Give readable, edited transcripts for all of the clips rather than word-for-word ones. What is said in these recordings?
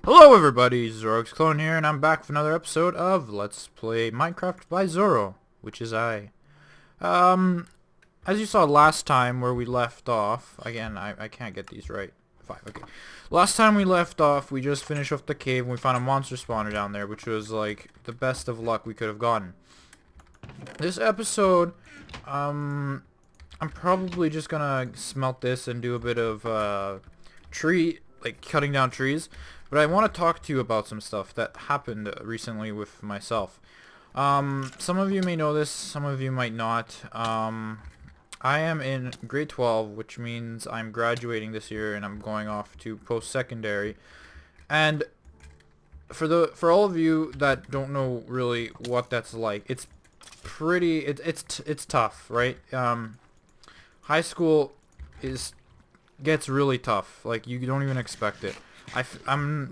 Hello everybody, ZoroarksClone here, and I'm back with another episode of Let's Play Minecraft by Zoro, which is I. Um, as you saw last time where we left off, again, I can't get these right. 5, okay. Last time we left off, we just finished off the cave and we found a monster spawner down there, which was like the best of luck we could have gotten. This episode, I'm probably just gonna smelt this and do a bit of, cutting down trees. But I want to talk to you about some stuff that happened recently with myself. Some of you may know this, some of you might not. I am in grade 12, which means I'm graduating this year and I'm going off to post-secondary. And for all of you that don't know really what that's like, it's it's tough, right? High school gets really tough. Like, you don't even expect it. I'm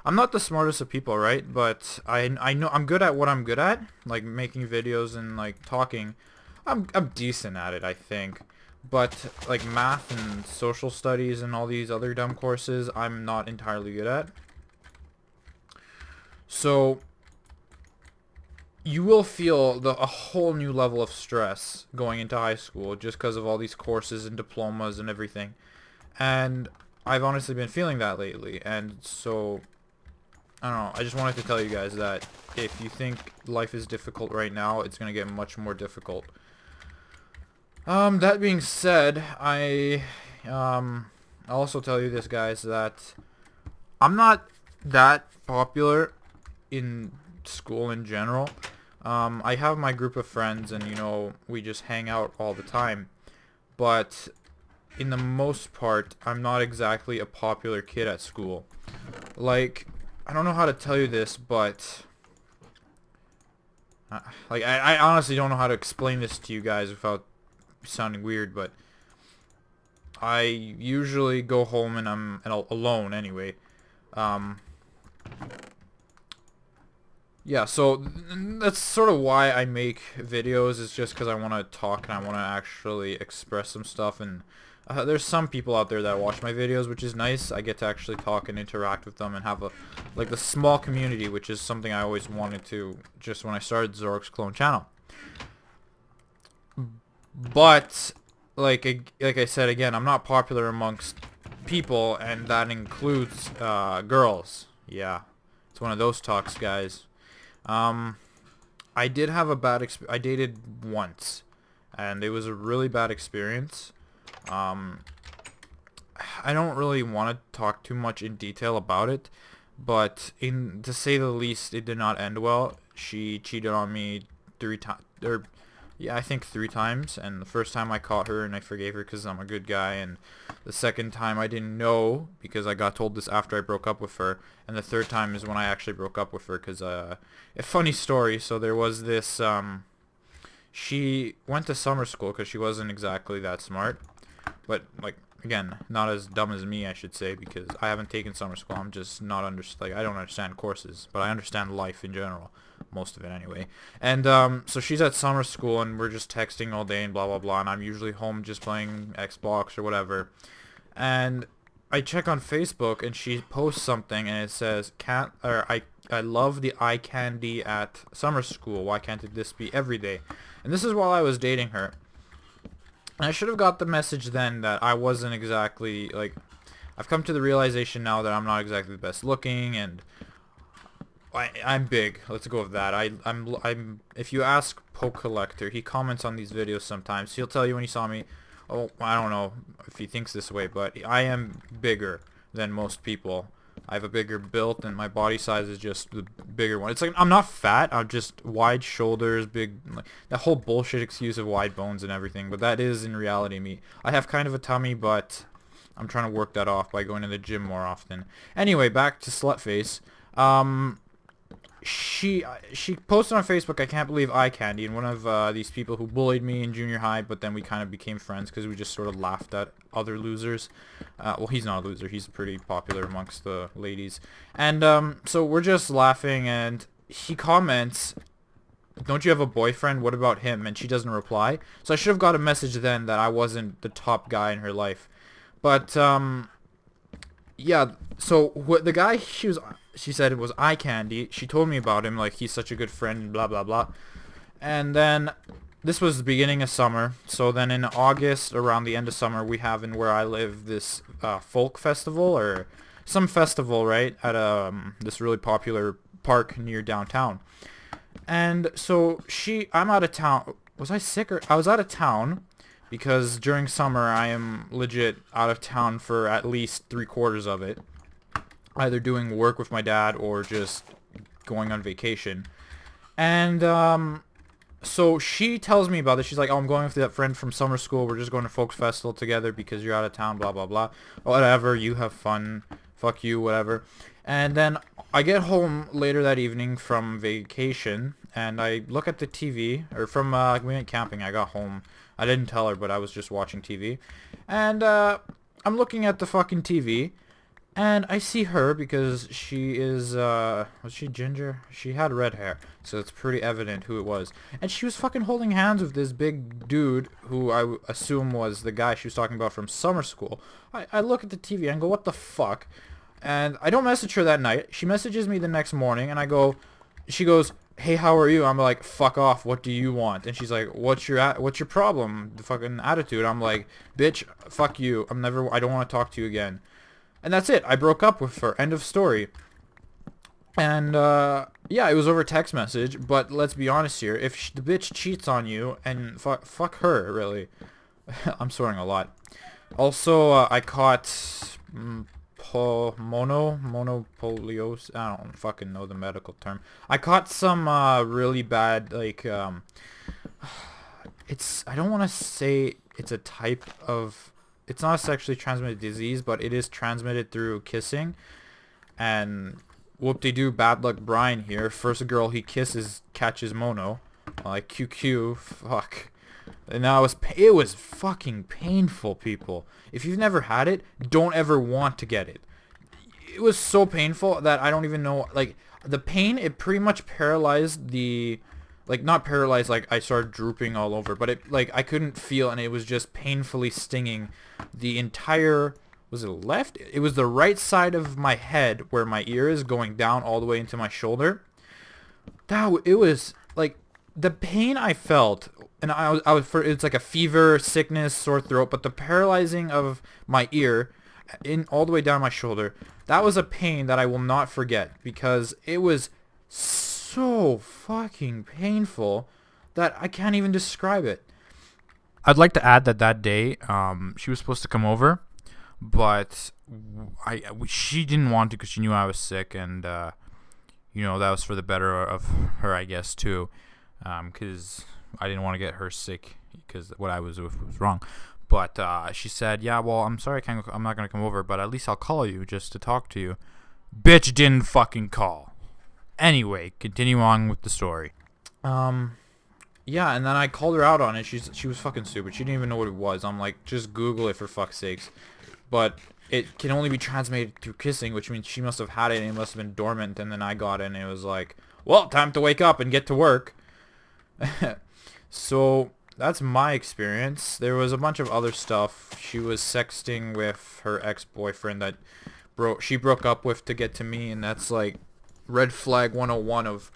not the smartest of people, right? But I know I'm good at what I'm good at, like making videos and like talking. I'm decent at it, I think. But like math and social studies and all these other dumb courses, I'm not entirely good at. So you will feel a whole new level of stress going into high school just because of all these courses and diplomas and everything. And I've honestly been feeling that lately, and so I don't know, I just wanted to tell you guys that if you think life is difficult right now, it's gonna get much more difficult. That being said, I'll also tell you this, guys, that I'm not that popular in school in general. I have my group of friends and, you know, we just hang out all the time, but in the most part, I'm not exactly a popular kid at school. Like, I don't know how to tell you this, but I honestly don't know how to explain this to you guys without sounding weird, but I usually go home and I'm alone anyway. Yeah, so that's sort of why I make videos, is just because I want to talk and I want to actually express some stuff. And there's some people out there that watch my videos, which is nice. I get to actually talk and interact with them and have the small community, which is something I always wanted to just when I started ZoroarksClone channel. But like I said again, I'm not popular amongst people, and that includes girls. Yeah, it's one of those talks, guys. I did have a bad I dated once, and it was a really bad experience. I don't really want to talk too much in detail about it, but to say the least, it did not end well. She cheated on me 3 times, or yeah, I think 3 times, and the first time I caught her and I forgave her because I'm a good guy, and the second time I didn't know because I got told this after I broke up with her, and the third time is when I actually broke up with her because, a funny story. So there was this, she went to summer school because she wasn't exactly that smart, but like, again, not as dumb as me, I should say, because I haven't taken summer school. I'm just not I don't understand courses, but I understand life in general, most of it anyway. And so she's at summer school and we're just texting all day and blah blah blah, and I'm usually home just playing Xbox or whatever. And I check on Facebook and she posts something and it says, I love the eye candy at summer school. Why can't this be every day? And this is while I was dating her. And I should have got the message then that I wasn't exactly, like, I've come to the realization now that I'm not exactly the best looking, and I'm big. Let's go with that. I'm if you ask Poke Collector, he comments on these videos sometimes. He'll tell you when he saw me, oh, I don't know if he thinks this way, but I am bigger than most people. I have a bigger build, and my body size is just the bigger one. It's like, I'm not fat, I'm just wide shoulders, big, like, that whole bullshit excuse of wide bones and everything, but that is in reality me. I have kind of a tummy, but I'm trying to work that off by going to the gym more often. Anyway, back to Slutface. She posted on Facebook, I can't believe eye candy, and one of these people who bullied me in junior high, but then we kind of became friends because we just sort of laughed at other losers. Well, he's not a loser, he's pretty popular amongst the ladies. And so we're just laughing, and he comments, don't you have a boyfriend? What about him? And she doesn't reply. So I should have got a message then that I wasn't the top guy in her life. But yeah, so the guy she said it was eye candy. She told me about him, like he's such a good friend and blah blah blah. And then this was the beginning of summer. So then in August, around the end of summer, we have in where I live this folk festival or some festival, right, at this really popular park near downtown. And so I'm out of town. Was I sick or I was out of town because during summer I am legit out of town for at least 3/4 of it, either doing work with my dad or just going on vacation. And so she tells me about this. She's like, "Oh, I'm going with that friend from summer school. We're just going to Folks Festival together because you're out of town, blah, blah, blah. Whatever, you have fun. Fuck you, whatever." And then I get home later that evening from vacation, and I look at the TV, or from, we went camping. I got home. I didn't tell her, but I was just watching TV. And I'm looking at the fucking TV, and I see her because she is, was she ginger? She had red hair, so it's pretty evident who it was. And she was fucking holding hands with this big dude who I assume was the guy she was talking about from summer school. I look at the TV and go, what the fuck? And I don't message her that night. She messages me the next morning, and she goes, "Hey, how are you?" I'm like, "Fuck off. What do you want?" And she's like, what's your problem? The fucking attitude. I'm like, "Bitch, fuck you. I don't want to talk to you again." And that's it. I broke up with her. End of story. And, yeah, it was over text message. But let's be honest here. If the bitch cheats on you, and fuck her, really. I'm swearing a lot. Also, I caught monopoliosis. I don't fucking know the medical term. I caught some, really bad, like, I don't want to say it's a type of... It's not a sexually transmitted disease, but it is transmitted through kissing. And whoop-de-doo, bad luck Brian here. First girl he kisses catches mono. Like QQ, fuck. And now it was fucking painful, people. If you've never had it, don't ever want to get it. It was so painful that I don't even know, like, the pain, it pretty much paralyzed the... Like, not paralyzed, like, I started drooping all over, but it, like, I couldn't feel, and it was just painfully stinging the entire, was it left? It was the right side of my head where my ear is going down all the way into my shoulder. It was, like, the pain I felt, and it's like a fever, sickness, sore throat, but the paralyzing of my ear all the way down my shoulder, that was a pain that I will not forget, because it was so fucking painful that I can't even describe it. I'd like to add that day, she was supposed to come over, but she didn't want to because she knew I was sick, and that was for the better of her, I guess, too, because I didn't want to get her sick because what I was with was wrong. But she said, "Yeah, well, I'm sorry, I'm not gonna come over, but at least I'll call you just to talk to you." Bitch didn't fucking call. Anyway, continue on with the story. Yeah, and then I called her out on it. She was fucking stupid. She didn't even know what it was. I'm like, just Google it for fuck's sakes. But it can only be transmitted through kissing, which means she must have had it and it must have been dormant, and then I got it and it was like, well, time to wake up and get to work. So that's my experience. There was a bunch of other stuff. She was sexting with her ex-boyfriend that she broke up with to get to me, and that's like red flag 101 of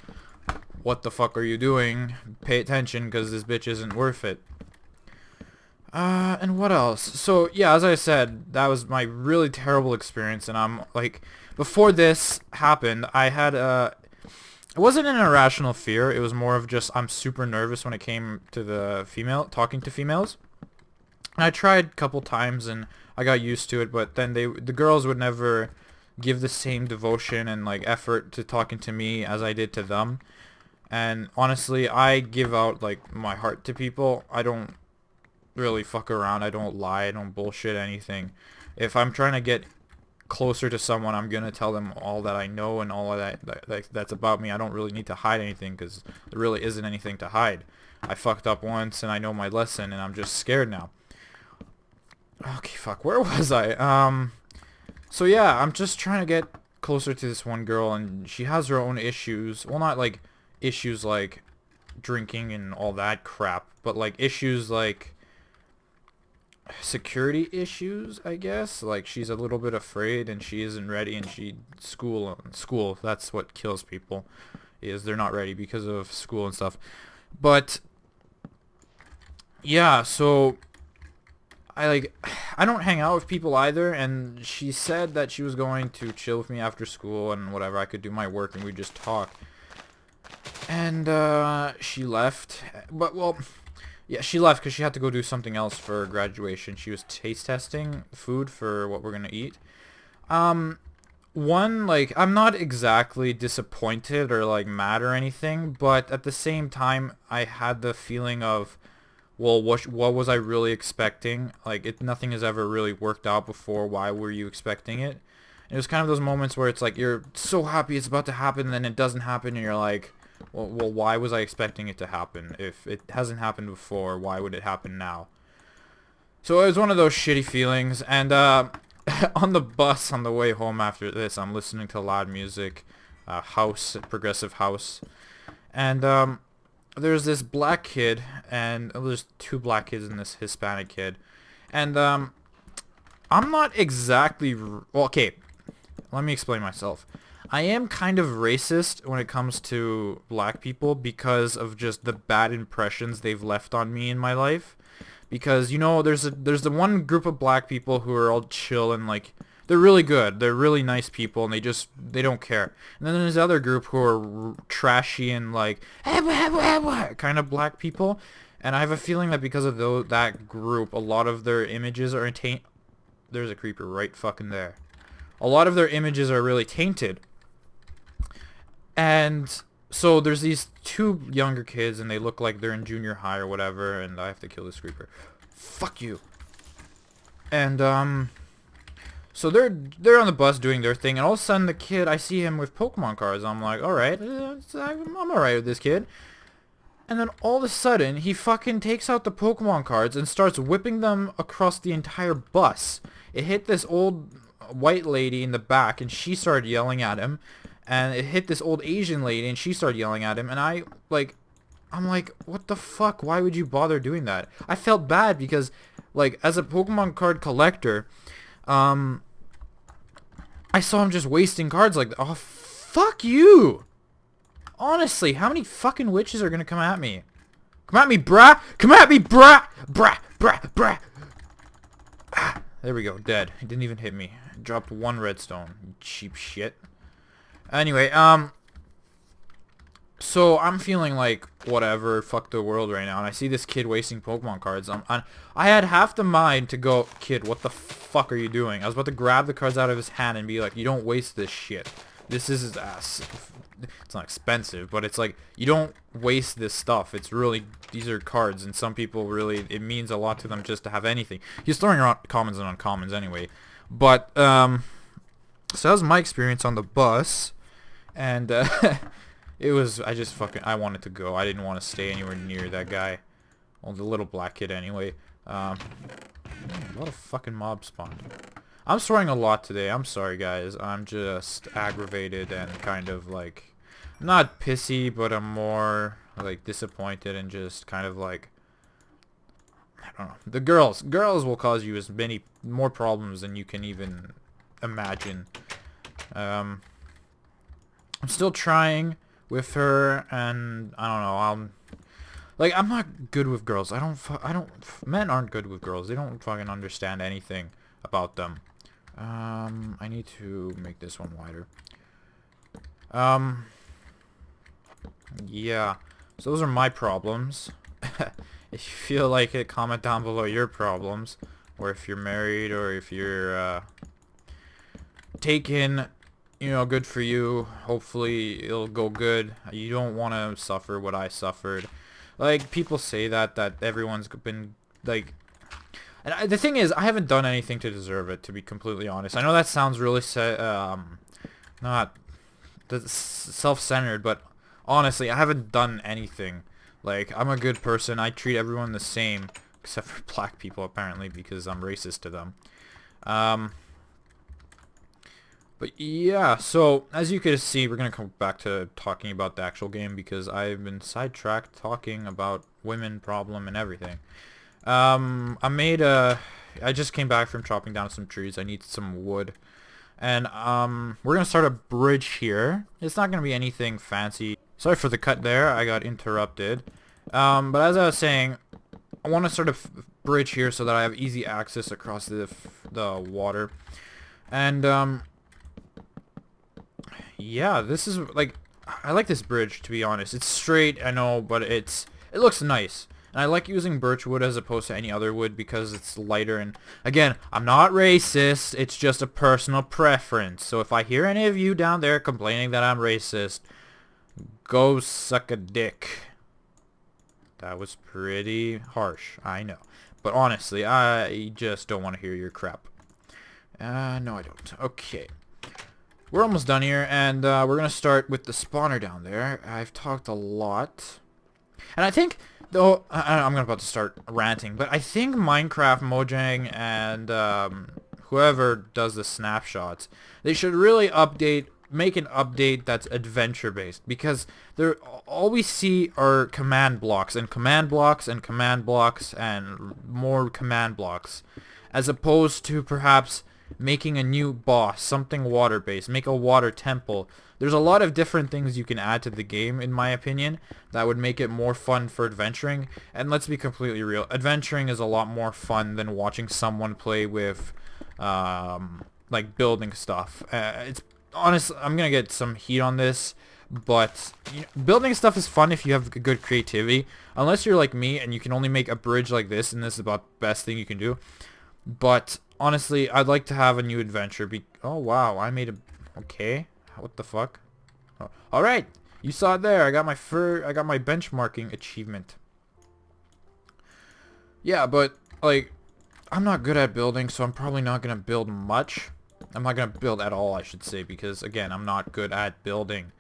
what the fuck are you doing? Pay attention, because this bitch isn't worth it. And what else? So yeah, as I said, that was my really terrible experience, and I'm like, before this happened, I had it wasn't an irrational fear. It was more of just I'm super nervous when it came to talking to females. And I tried a couple times and I got used to it, but then the girls would never give the same devotion and like effort to talking to me as I did to them. And honestly, I give out like my heart to people. I don't really fuck around. I don't lie. I don't bullshit anything. If I'm trying to get closer to someone, I'm gonna tell them all that I know and all of that's about me. I don't really need to hide anything because there really isn't anything to hide. I fucked up once and I know my lesson, and I'm just scared now. Okay, fuck, where was I? So yeah, I'm just trying to get closer to this one girl, and she has her own issues. Well, not like issues like drinking and all that crap, but like issues like security issues, I guess. Like, she's a little bit afraid and she isn't ready, and school, that's what kills people, is they're not ready because of school and stuff. But yeah, so I don't hang out with people either, and she said that she was going to chill with me after school and whatever. I could do my work and we'd just talk. And she left. But, well, yeah, she left because she had to go do something else for graduation. She was taste testing food for what we're gonna eat. Like, I'm not exactly disappointed or like mad or anything, but at the same time, I had the feeling of, well, what was I really expecting? Like, nothing has ever really worked out before. Why were you expecting it? And it was kind of those moments where it's like you're so happy it's about to happen, and then it doesn't happen, and you're like, well, why was I expecting it to happen? If it hasn't happened before, why would it happen now? So it was one of those shitty feelings, and on the bus on the way home after this, I'm listening to loud music, progressive house, and there's this black kid, and there's two black kids and this Hispanic kid, and I'm not exactly well, okay, let me explain myself. I am kind of racist when it comes to black people because of just the bad impressions they've left on me in my life. Because, you know, there's the one group of black people who are all chill and, like, they're really good. They're really nice people, and they don't care. And then there's the other group who are trashy and, like, kind of black people. And I have a feeling that because of that group, a lot of their images are tainted. There's a creeper right fucking there. A lot of their images are really tainted. And so there's these two younger kids, and they look like they're in junior high or whatever, and I have to kill this creeper. Fuck you. And so they're on the bus doing their thing, and all of a sudden the kid, I see him with Pokemon cards. I'm like, alright, I'm alright with this kid. And then all of a sudden, he fucking takes out the Pokemon cards and starts whipping them across the entire bus. It hit this old white lady in the back, and she started yelling at him. And it hit this old Asian lady, and she started yelling at him. And I'm like, what the fuck? Why would you bother doing that? I felt bad because, like, as a Pokemon card collector, I saw him just wasting cards like, oh, fuck you! Honestly, how many fucking witches are gonna come at me? Come at me, brah! Come at me, brah! Brah! Brah! Brah! Ah, there we go, dead. He didn't even hit me. Dropped one redstone, you cheap shit. Anyway, so I'm feeling like, whatever, fuck the world right now, and I see this kid wasting Pokemon cards. I had half the mind to go, kid, what the fuck are you doing? I was about to grab the cards out of his hand and be like, you don't waste this shit. This is, it's not expensive, but it's like, you don't waste this stuff. It's really, these are cards, and some people really, it means a lot to them just to have anything. He's throwing around commons and uncommons anyway. But, so that was my experience on the bus. And it was, I wanted to go. I didn't want to stay anywhere near that guy. Well, the little black kid anyway. A lot of fucking mobs spawned. I'm swearing a lot today. I'm sorry, guys. I'm just aggravated and kind of like, not pissy, but I'm more like disappointed and just kind of like, I don't know. The girls will cause you as many more problems than you can even imagine. I'm still trying with her, and I don't know, I'm not good with girls. Men aren't good with girls. They don't fucking understand anything about them. I need to make this one wider. Yeah. So those are my problems. If you feel like it, comment down below your problems, or if you're married, or if you're, taken. You know, good for you. Hopefully it'll go good. You don't want to suffer what I suffered. Like, people say that everyone's been, like... And the thing is, I haven't done anything to deserve it, to be completely honest. I know that sounds really, not self-centered, but honestly, I haven't done anything. Like, I'm a good person. I treat everyone the same, except for black people, apparently, because I'm racist to them. But yeah, so as you can see, we're going to come back to talking about the actual game because I've been sidetracked talking about women problem and everything. I made a I just came back from chopping down some trees. I need some wood. And we're gonna start a bridge here. It's not gonna be anything fancy. Sorry for the cut there. I got interrupted. But as I was saying, I want to start a bridge here so that I have easy access across the water. And yeah, this is like, I like this bridge, to be honest. It's straight, I know, but it looks nice. And I like using birch wood as opposed to any other wood because it's lighter. And again, I'm not racist. It's just a personal preference. So if I hear any of you down there complaining that I'm racist, go suck a dick. That was pretty harsh, I know. But honestly, I just don't want to hear your crap. No, I don't. Okay. We're almost done here, and we're going to start with the spawner down there. I've talked a lot. And I think, though, I'm about to start ranting, but I think Minecraft Mojang and whoever does the snapshots, they should really make an update that's adventure based, because all we see are command blocks and command blocks and command blocks and more command blocks, as opposed to perhaps making a new boss, something water based, make a water temple. There's a lot of different things you can add to the game, in my opinion, that would make it more fun for adventuring. And let's be completely real, adventuring is a lot more fun than watching someone play with like building stuff. It's honestly, I'm gonna get some heat on this, but building stuff is fun if you have good creativity. Unless you're like me and you can only make a bridge like this, and this is about the best thing you can do. But honestly, I'd like to have a new adventure. Oh wow, I made a... Okay, what the fuck? Oh. All right, you saw it there. I got my benchmarking achievement. Yeah, but like, I'm not good at building, so I'm probably not gonna build much. I'm not gonna build at all, I should say, because again, I'm not good at building,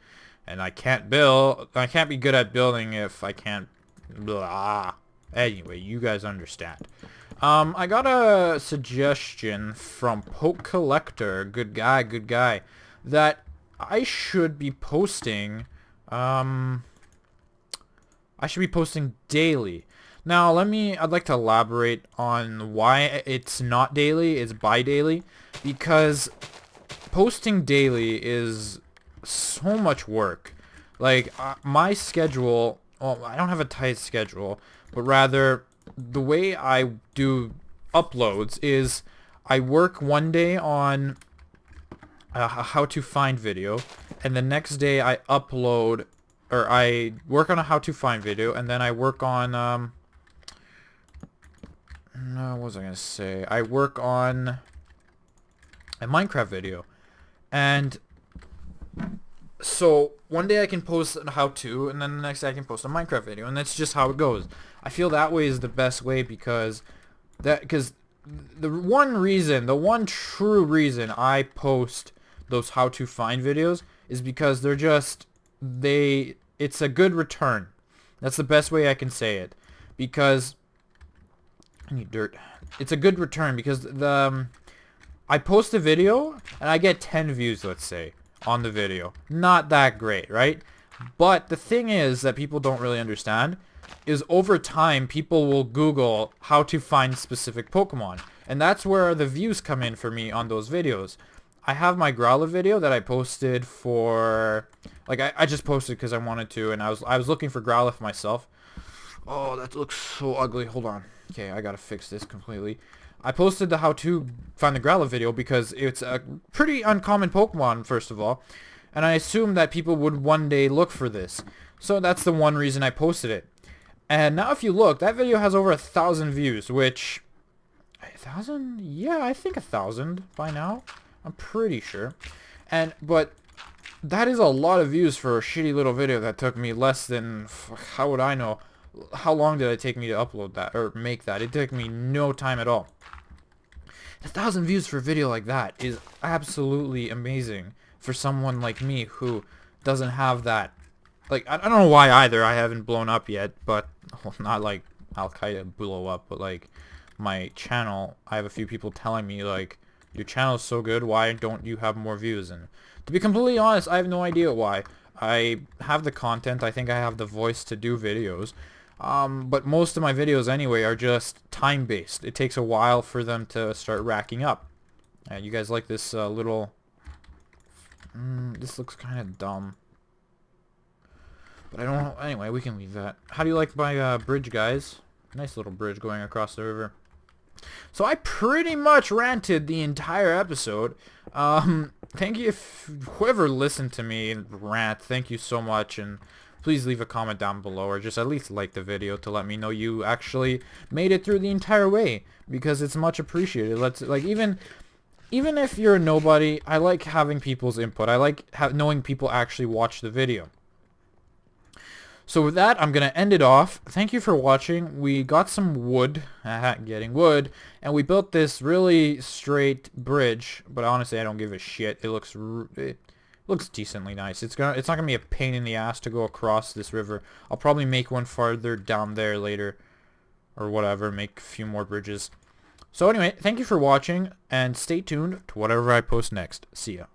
and I can't be good at building if I can't. Blah. Anyway, you guys understand. I got a suggestion from Poke Collector, good guy, that I should be posting, I should be posting daily. Now, I'd like to elaborate on why it's not daily, it's bi-daily, because posting daily is so much work. Like, my schedule, well, I don't have a tight schedule, but rather, the way I do uploads is I work one day on a how to find video, and the next day I upload, or I work on a how to find video, and then I work on no, what was I gonna say? I work on a Minecraft video, and so one day I can post a how-to, and then the next day I can post a Minecraft video, and that's just how it goes. I feel that way is the best way, because the one true reason I post those how-to find videos is because it's a good return. That's the best way I can say it, because I need dirt. It's a good return because I post a video and I get 10 views, let's say, on the video. Not that great, right? But the thing is that people don't really understand is over time people will Google how to find specific Pokemon, and that's where the views come in for me on those videos. I have my Growlithe video that I posted for, like, I just posted because I wanted to, and I was looking for Growlithe myself. Oh, that looks so ugly. Hold on. Okay, I gotta fix this completely. I posted the how to find the Growlithe video because it's a pretty uncommon Pokemon, first of all, and I assumed that people would one day look for this. So that's the one reason I posted it. And now if you look, that video has over 1,000 views, which... 1,000? Yeah, I think 1,000 by now. I'm pretty sure. But that is a lot of views for a shitty little video that took me less than... How would I know? How long did it take me to upload that, or make that? It took me no time at all. 1,000 views for a video like that is absolutely amazing for someone like me who doesn't have that. Like, I don't know why either. I haven't blown up yet, but well, not like Al-Qaeda blow up, but like my channel, I have a few people telling me like, your channel is so good, why don't you have more views? And to be completely honest, I have no idea why. I have the content, I think I have the voice to do videos. But most of my videos anyway are just time-based. It takes a while for them to start racking up. You guys like this little... this looks kind of dumb. But I don't know. Anyway, we can leave that. How do you like my bridge, guys? Nice little bridge going across the river. So I pretty much ranted the entire episode. Thank you if whoever listened to me rant. Thank you so much, and please leave a comment down below, or just at least like the video to let me know you actually made it through the entire way, because it's much appreciated. Even if you're a nobody, I like having people's input. I like knowing people actually watch the video. So with that, I'm going to end it off. Thank you for watching. We got some wood, getting wood, and we built this really straight bridge, but honestly, I don't give a shit. It looks decently nice. It's not going to be a pain in the ass to go across this river. I'll probably make one farther down there later, or whatever, make a few more bridges. So anyway, thank you for watching, and stay tuned to whatever I post next. See ya.